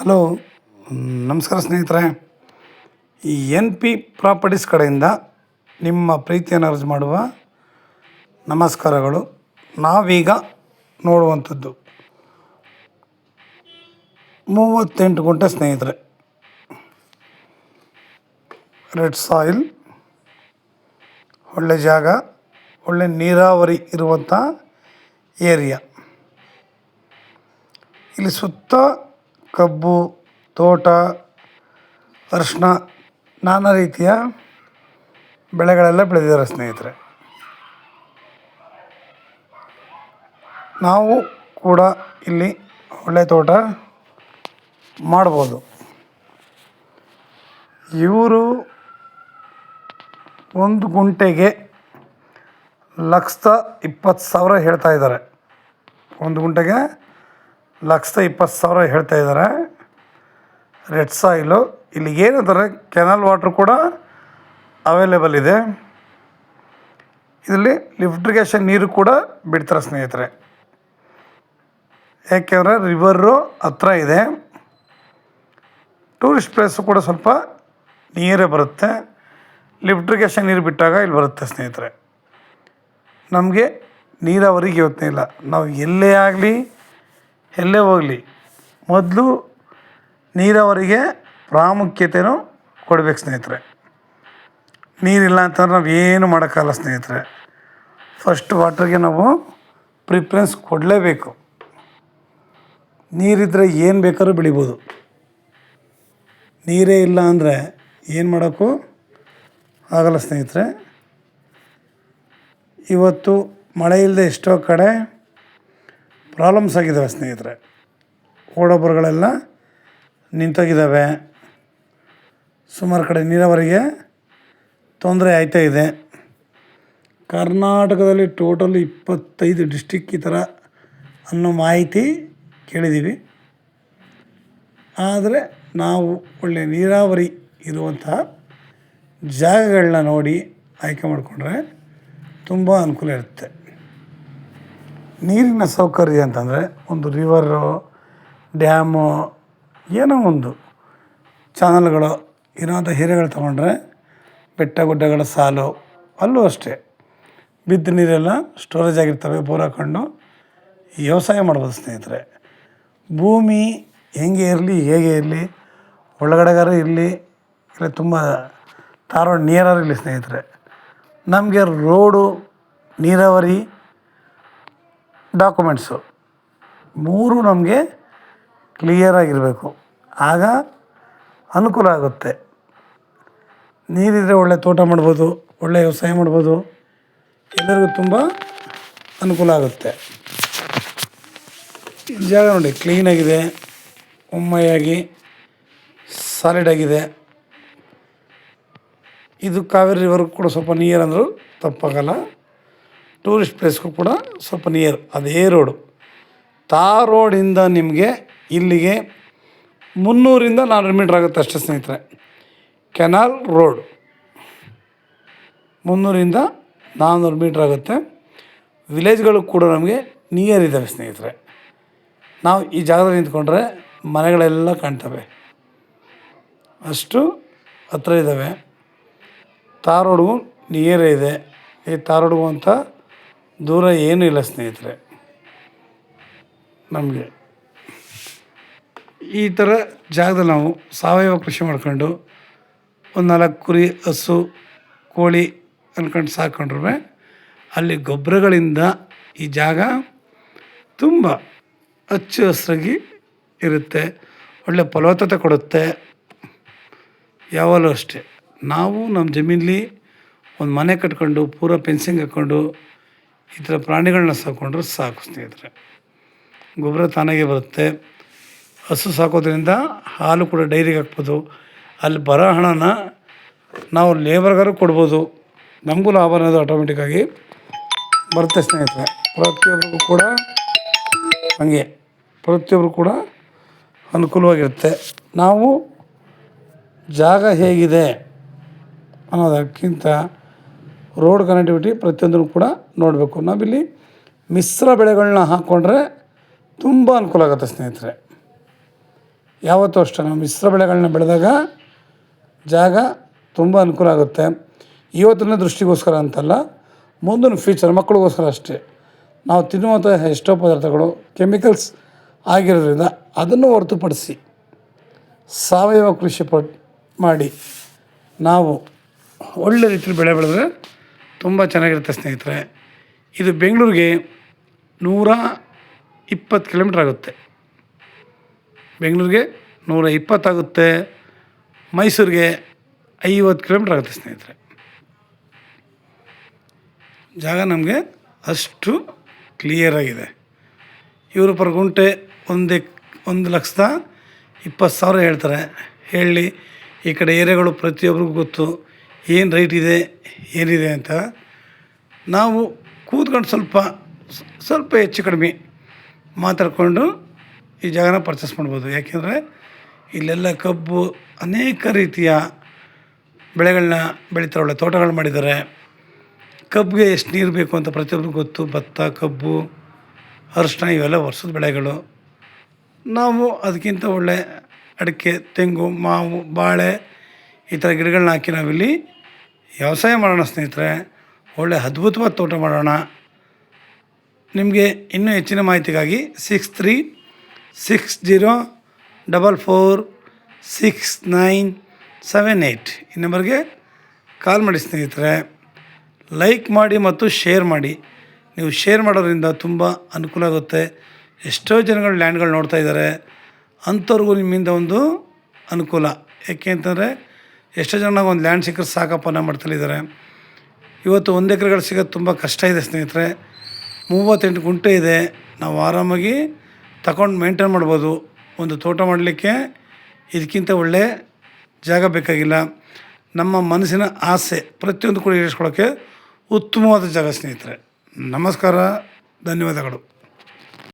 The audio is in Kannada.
ಹಲೋ, ನಮಸ್ಕಾರ ಸ್ನೇಹಿತರೆ. ಈ NP ಪ್ರಾಪರ್ಟೀಸ್ ಕಡೆಯಿಂದ ನಿಮ್ಮ ಪ್ರೀತಿಯನ್ನು ಅರ್ಜಿ ಮಾಡುವ ನಮಸ್ಕಾರಗಳು. ನಾವೀಗ ನೋಡುವಂಥದ್ದು 38 ಗುಂಟೆ ಸ್ನೇಹಿತರೆ. ರೆಡ್ ಸಾಯಿಲ್, ಒಳ್ಳೆ ಜಾಗ, ಒಳ್ಳೆ ನೀರಾವರಿ ಇರುವಂಥ ಏರಿಯಾ. ಇಲ್ಲಿ ಸುತ್ತ ಕಬ್ಬು ತೋಟ, ಅರಿಶಿನ, ನಾನಾ ರೀತಿಯ ಬೆಳೆಗಳೆಲ್ಲ ಬೆಳೆದಿದ್ದಾರೆ ಸ್ನೇಹಿತರೆ. ನಾವು ಕೂಡ ಇಲ್ಲಿ ಒಳ್ಳೆ ತೋಟ ಮಾಡ್ಬೋದು. ಇವರು 1 ಗುಂಟೆಗೆ 1,20,000 ಹೇಳ್ತಾ ಇದ್ದಾರೆ. 1 ಗುಂಟೆಗೆ 1,20,000 ಹೇಳ್ತಾ ಇದ್ದಾರೆ. Red soil. ಇಲ್ಲಿ ಏನಂದರೆ ಕೆನಾಲ್ ವಾಟ್ರ್ ಕೂಡ ಅವೈಲೇಬಲ್ ಇದೆ. ಇದರಲ್ಲಿ ಲಿಫ್ಟ್ರಿಗೇಷನ್ ನೀರು ಕೂಡ ಬಿಡ್ತಾರೆ ಸ್ನೇಹಿತರೆ. ಯಾಕೆಂದರೆ ರಿವರು ಹತ್ರ ಇದೆ. ಟೂರಿಸ್ಟ್ ಪ್ಲೇಸು ಕೂಡ ಸ್ವಲ್ಪ ನೀರೇ ಬರುತ್ತೆ. ಲಿಫ್ಟ್ರಿಗೇಷನ್ ನೀರು ಬಿಟ್ಟಾಗ ಇಲ್ಲಿ ಬರುತ್ತೆ ಸ್ನೇಹಿತರೆ. ನಮಗೆ ನೀರಾವರಿಗೆ ಯೋಚನೆ ಇಲ್ಲ. ನಾವು ಎಲ್ಲೇ ಆಗಲಿ ಎಲ್ಲೇ ಹೋಗಲಿ ಮೊದಲು ನೀರಾವರಿಗೆ ಪ್ರಾಮುಖ್ಯತೆಯೂ ಕೊಡಬೇಕು ಸ್ನೇಹಿತರೆ. ನೀರಿಲ್ಲ ಅಂತಂದ್ರೆ ನಾವು ಏನು ಮಾಡೋಕ್ಕಾಗಲ್ಲ ಸ್ನೇಹಿತರೆ. ಫಸ್ಟ್ ವಾಟ್ರಿಗೆ ನಾವು ಪ್ರಿಫರೆನ್ಸ್ ಕೊಡಲೇಬೇಕು. ನೀರಿದ್ದರೆ ಏನು ಬೇಕಾದ್ರೂ ಬೆಳಿಬೋದು. ನೀರೇ ಇಲ್ಲ ಅಂದರೆ ಏನು ಮಾಡೋಕ್ಕೂ ಆಗಲ್ಲ ಸ್ನೇಹಿತರೆ. ಇವತ್ತು ಮಳೆ ಇಲ್ಲದೆ ಎಷ್ಟೋ ಕಡೆ ಪ್ರಾಬ್ಲಮ್ಸ್ ಆಗಿದ್ದಾವೆ ಸ್ನೇಹಿತರೆ. ಓಡೋಬರ್ಗಳೆಲ್ಲ ನಿಂತೋಗಿದ್ದಾವೆ. ಸುಮಾರು ಕಡೆ ನೀರಾವರಿಗೆ ತೊಂದರೆ ಆಯ್ತಾ ಇದೆ. ಕರ್ನಾಟಕದಲ್ಲಿ ಟೋಟಲ್ 25 ಡಿಸ್ಟಿಕ್ ಈ ಥರ ಅನ್ನೋ ಮಾಹಿತಿ ಕೇಳಿದ್ದೀವಿ. ಆದರೆ ನಾವು ಒಳ್ಳೆಯ ನೀರಾವರಿ ಇರುವಂತಹ ಜಾಗಗಳನ್ನ ನೋಡಿ ಆಯ್ಕೆ ಮಾಡಿಕೊಂಡ್ರೆ ತುಂಬ ಅನುಕೂಲ ಇರುತ್ತೆ. ನೀರಿನ ಸೌಕರ್ಯ ಅಂತಂದರೆ ಒಂದು ರಿವರು, ಡ್ಯಾಮು, ಏನೋ ಒಂದು ಚಾನಲ್ಗಳು ಇರೋಂಥ ಏರಿಯಾಗಳು ತೊಗೊಂಡ್ರೆ, ಬೆಟ್ಟ ಗುಡ್ಡಗಳ ಸಾಲು, ಅಲ್ಲೂ ಅಷ್ಟೇ ಬಿದ್ದ ನೀರೆಲ್ಲ ಸ್ಟೋರೇಜ್ ಆಗಿರ್ತವೆ. ಬೋರ್ ಹಾಕ್ಕೊಂಡು ವ್ಯವಸಾಯ ಮಾಡ್ಬೋದು ಸ್ನೇಹಿತರೆ. ಭೂಮಿ ಹೆಂಗೆ ಇರಲಿ ಹೇಗೆ ಇರಲಿ, ಒಳಗಡೆಗಾರ ಇರಲಿ, ಇಲ್ಲ ತುಂಬ ಧಾರವಾಡ ನಿಯರಾರು ಇರಲಿ ಸ್ನೇಹಿತರೆ, ನಮಗೆ ರೋಡು, ನೀರಾವರಿ, ಡಾಕ್ಯುಮೆಂಟ್ಸು 3 ನಮಗೆ ಕ್ಲಿಯರಾಗಿರಬೇಕು. ಆಗ ಅನುಕೂಲ ಆಗುತ್ತೆ. ನೀರಿದ್ದರೆ ಒಳ್ಳೆ ತೋಟ ಮಾಡ್ಬೋದು, ಒಳ್ಳೆ ವ್ಯವಸಾಯ ಮಾಡ್ಬೋದು. ಎಲ್ಲರಿಗೂ ತುಂಬ ಅನುಕೂಲ ಆಗುತ್ತೆ. ಜಾಗ ನೋಡಿ ಕ್ಲೀನಾಗಿದೆ, ಒಮ್ಮೆಯಾಗಿ ಸಾಲಿಡಾಗಿದೆ. ಇದು ಕಾವೇರಿ ರಿವರ್ಗೂ ಕೂಡ ಸ್ವಲ್ಪ ನಿಯರ್ ಅಂದರೂ ತಪ್ಪಾಗಲ್ಲ. ಟೂರಿಸ್ಟ್ ಪ್ಲೇಸ್ಗೂ ಕೂಡ ಸ್ವಲ್ಪ ನಿಯರ್. ಅದೇ ರೋಡು. ರೋಡಿಂದ ನಿಮಗೆ ಇಲ್ಲಿಗೆ 300ರಿಂದ 400 ಮೀಟ್ರ್ ಆಗುತ್ತೆ ಅಷ್ಟೇ ಸ್ನೇಹಿತರೆ. ಕೆನಾಲ್ ರೋಡ್ 300ರಿಂದ 400 ಮೀಟ್ರ್ ಆಗುತ್ತೆ. ವಿಲೇಜ್ಗಳು ಕೂಡ ನಮಗೆ ನಿಯರ್ ಇದ್ದಾವೆ ಸ್ನೇಹಿತರೆ. ನಾವು ಈ ಜಾಗದಲ್ಲಿ ನಿಂತ್ಕೊಂಡ್ರೆ ಮನೆಗಳೆಲ್ಲ ಕಾಣ್ತವೆ, ಅಷ್ಟು ಹತ್ರ ಇದ್ದಾವೆ. ರೋಡ್ಗೂ ನಿಯರೇ ಇದೆ. ಈ ರೋಡ್ಗೂ ಅಂತ ದೂರ ಏನೂ ಇಲ್ಲ ಸ್ನೇಹಿತರೆ. ನಮಗೆ ಈ ಥರ ಜಾಗದಲ್ಲಿ ನಾವು ಸಾವಯವ ಕೃಷಿ ಮಾಡ್ಕೊಂಡು ಒಂದು 4 ಕುರಿ, ಹಸು, ಕೋಳಿ ಅಂದ್ಕೊಂಡು ಸಾಕೊಂಡ್ರೆ ಅಲ್ಲಿ ಗೊಬ್ಬರಗಳಿಂದ ಈ ಜಾಗ ತುಂಬ ಹಚ್ಚು ಹಸಿರಾಗಿ ಇರುತ್ತೆ. ಒಳ್ಳೆ ಫಲವತ್ತತೆ ಕೊಡುತ್ತೆ. ಯಾವಾಗಲೂ ಅಷ್ಟೇ ನಾವು ನಮ್ಮ ಜಮೀನಲ್ಲಿ ಒಂದು ಮನೆ ಕಟ್ಕೊಂಡು ಪೂರ ಫೆನ್ಸಿಂಗ್ ಹಾಕ್ಕೊಂಡು ಈ ಥರ ಪ್ರಾಣಿಗಳನ್ನ ಸಾಕೊಂಡ್ರೆ ಸಾಕು ಸ್ನೇಹಿತರೆ. ಗೊಬ್ಬರ ತಾನಾಗೆ ಬರುತ್ತೆ. ಹಸು ಸಾಕೋದ್ರಿಂದ ಹಾಲು ಕೂಡ ಡೈರಿಗೆ ಹಾಕ್ಬೋದು. ಅಲ್ಲಿ ಬರೋ ಹಣನ ನಾವು ಲೇಬರ್ಗಾರು ಕೊಡ್ಬೋದು. ನಮಗೂ ಲಾಭ ಅನ್ನೋದು ಆಟೋಮೆಟಿಕ್ಕಾಗಿ ಬರುತ್ತೆ ಸ್ನೇಹಿತರೆ. ಪ್ರತಿಯೊಬ್ಬರಿಗೂ ಕೂಡ ಹಾಗೆ ಪ್ರತಿಯೊಬ್ಬರು ಕೂಡ ಅನುಕೂಲವಾಗಿರುತ್ತೆ. ನಾವು ಜಾಗ ಹೇಗಿದೆ ಅನ್ನೋದಕ್ಕಿಂತ ರೋಡ್ ಕನೆಕ್ಟಿವಿಟಿ ಪ್ರತಿಯೊಂದನ್ನು ಕೂಡ ನೋಡಬೇಕು. ನಾವಿಲ್ಲಿ ಮಿಶ್ರ ಬೆಳೆಗಳನ್ನ ಹಾಕ್ಕೊಂಡ್ರೆ ತುಂಬ ಅನುಕೂಲ ಆಗುತ್ತೆ ಸ್ನೇಹಿತರೆ. ಯಾವತ್ತೂ ಅಷ್ಟೇ ನಾವು ಮಿಶ್ರ ಬೆಳೆಗಳನ್ನ ಬೆಳೆದಾಗ ಜಾಗ ತುಂಬ ಅನುಕೂಲ ಆಗುತ್ತೆ. ಇವತ್ತಿನ ದೃಷ್ಟಿಗೋಸ್ಕರ ಅಂತಲ್ಲ, ಮುಂದಿನ ಫ್ಯೂಚರ್ ಮಕ್ಕಳಿಗೋಸ್ಕರ ಅಷ್ಟೇ. ನಾವು ತಿನ್ನುವಂಥ ಎಷ್ಟೋ ಪದಾರ್ಥಗಳು ಕೆಮಿಕಲ್ಸ್ ಆಗಿರೋದ್ರಿಂದ ಅದನ್ನು ಹೊರತುಪಡಿಸಿ ಸಾವಯವ ಕೃಷಿ ಮಾಡಿ ನಾವು ಒಳ್ಳೆ ರೀತಿಯಲ್ಲಿ ಬೆಳೆ ಬೆಳೆದ್ರೆ ತುಂಬ ಚೆನ್ನಾಗಿರುತ್ತೆ ಸ್ನೇಹಿತರೆ. ಇದು ಬೆಂಗಳೂರಿಗೆ 120 ಕಿಲೋಮೀಟ್ರ್ ಆಗುತ್ತೆ. ಬೆಂಗಳೂರಿಗೆ 120 ಆಗುತ್ತೆ. ಮೈಸೂರಿಗೆ 50 ಕಿಲೋಮೀಟ್ರ್ ಆಗುತ್ತೆ ಸ್ನೇಹಿತರೆ. ಜಾಗ ನಮಗೆ ಅಷ್ಟು ಕ್ಲಿಯರಾಗಿದೆ. ಇವರು ಪರ್ ಗುಂಟೆ 1,20,000 ಹೇಳ್ತಾರೆ. ಹೇಳಿ ಈ ಕಡೆ ಏರಿಯಾಗಳು ಪ್ರತಿಯೊಬ್ಬರಿಗೂ ಗೊತ್ತು ಏನು ರೇಟ್ ಇದೆ ಏನಿದೆ ಅಂತ. ನಾವು ಕೂತ್ಕೊಂಡು ಸ್ವಲ್ಪ ಹೆಚ್ಚು ಕಡಿಮೆ ಮಾತಾಡಿಕೊಂಡು ಈ ಜಾಗನ ಪರ್ಚೇಸ್ ಮಾಡ್ಬೋದು. ಯಾಕೆಂದರೆ ಇಲ್ಲೆಲ್ಲ ಕಬ್ಬು ಅನೇಕ ರೀತಿಯ ಬೆಳೆಗಳನ್ನ ಬೆಳೀತಾರೆ, ಒಳ್ಳೆ ತೋಟಗಳು ಮಾಡಿದ್ದಾರೆ. ಕಬ್ಬಿಗೆ ಎಷ್ಟು ನೀರು ಬೇಕು ಅಂತ ಪ್ರತಿಯೊಬ್ಬರಿಗೂ ಗೊತ್ತು. ಭತ್ತ, ಕಬ್ಬು, ಅರಿಶಿನ ಇವೆಲ್ಲ ವರ್ಷದ ಬೆಳೆಗಳು. ನಾವು ಅದಕ್ಕಿಂತ ಒಳ್ಳೆ ಅಡಿಕೆ, ತೆಂಗು, ಮಾವು, ಬಾಳೆ ಈ ಥರ ಗಿಡಗಳನ್ನ ಹಾಕಿ ನಾವಿಲ್ಲಿ ವ್ಯವಸಾಯ ಮಾಡೋಣ ಸ್ನೇಹಿತರೆ. ಒಳ್ಳೆ ಅದ್ಭುತವಾದ ತೋಟ ಮಾಡೋಣ. ನಿಮಗೆ ಇನ್ನೂ ಹೆಚ್ಚಿನ ಮಾಹಿತಿಗಾಗಿ 6360446978 ಈ ನಂಬರ್ಗೆ ಕಾಲ್ ಮಾಡಿ ಸ್ನೇಹಿತರೆ. ಲೈಕ್ ಮಾಡಿ ಮತ್ತು ಶೇರ್ ಮಾಡಿ. ನೀವು ಶೇರ್ ಮಾಡೋದ್ರಿಂದ ತುಂಬ ಅನುಕೂಲ ಆಗುತ್ತೆ. ಎಷ್ಟೋ ಜನಗಳು ಲ್ಯಾಂಡ್ಗಳು ನೋಡ್ತಾ ಇದ್ದಾರೆ, ಅಂಥವ್ರಿಗೂ ನಿಮ್ಮಿಂದ ಒಂದು ಅನುಕೂಲ. ಏಕೆ ಅಂತಂದರೆ ಎಷ್ಟೋ ಜನ ಒಂದು ಲ್ಯಾಂಡ್ ಸಿಕ್ಕರೆ ಸಾಕಪ್ಪ ಅನ್ನೋ ಮಾಡ್ತಲಿದ್ದಾರೆ. ಇವತ್ತು 1 ಎಕರೆಗಳು ಸಿಗೋದು ತುಂಬ ಕಷ್ಟ ಇದೆ ಸ್ನೇಹಿತರೆ. 38 ಗುಂಟೆ ಇದೆ. ನಾವು ಆರಾಮಾಗಿ ತಗೊಂಡು ಮೇಂಟೈನ್ ಮಾಡ್ಬೋದು. ಒಂದು ತೋಟ ಮಾಡಲಿಕ್ಕೆ ಇದಕ್ಕಿಂತ ಒಳ್ಳೆ ಜಾಗ ಬೇಕಾಗಿಲ್ಲ. ನಮ್ಮ ಮನಸ್ಸಿನ ಆಸೆ ಪ್ರತಿಯೊಂದು ಕೂಡ ಈಡೇರಿಸ್ಕೊಳ್ಳೋಕ್ಕೆ ಉತ್ತಮವಾದ ಜಾಗ ಸ್ನೇಹಿತರೆ. ನಮಸ್ಕಾರ, ಧನ್ಯವಾದಗಳು.